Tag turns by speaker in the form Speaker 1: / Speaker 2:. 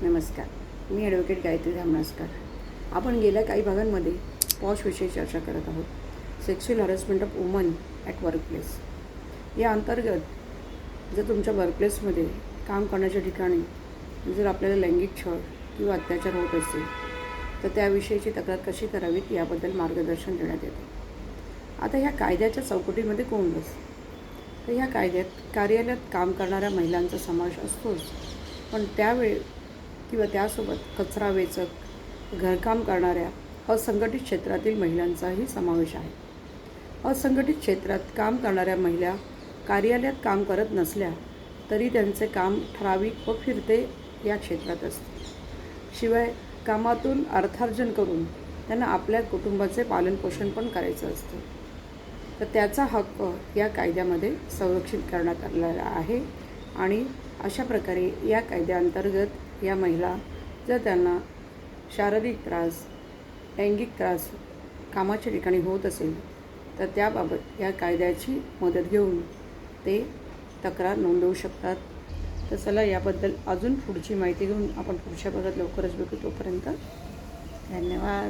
Speaker 1: नमस्कार. मी ॲडव्होकेट गायत्री धामणसकर. आपण गेल्या काही भागांमध्ये पॉशविषयी चर्चा करत आहोत. Sexual harassment of woman at workplace. या अंतर्गत जर तुमच्या वर्कप्लेसमध्ये काम करण्याच्या ठिकाणी जर आपल्याला लैंगिक छळ किंवा अत्याचार होत असेल तर त्याविषयीची तक्रार कशी करावीत याबद्दल मार्गदर्शन देण्यात येते. आता ह्या कायद्याच्या चौकटीमध्ये कोण बसतं? तर ह्या कायद्यात कार्यालयात काम करणाऱ्या महिलांचा समावेश असतोच, पण त्यावेळी किंवा त्यासोबत कचरा वेचक, घरकाम करणाऱ्या असंघटित क्षेत्रातील महिलांचाही समावेश आहे. असंघटित क्षेत्रात काम करणाऱ्या महिला कार्यालयात काम करत नसल्या तरी त्यांचे काम ठराविक व फिरते या क्षेत्रात असते. शिवाय कामातून अर्थार्जन करून त्यांना आपल्या कुटुंबाचे पालनपोषण पण करायचं असतं. तर त्याचा हक्क या कायद्यामध्ये संरक्षित करण्यात आलेला आहे आणि अशा प्रकारे या कायद्याअंतर्गत या महिला जर त्यांना शारीरिक त्रास, लैंगिक त्रास कामाच्या ठिकाणी होत असेल तर त्याबाबत या कायद्याची मदत घेऊन ते तक्रार नोंदवू शकतात. तर चला याबद्दल अजून पुढची माहिती घेऊन आपण पुढच्या भागात लवकरच भेटू. तोपर्यंत धन्यवाद.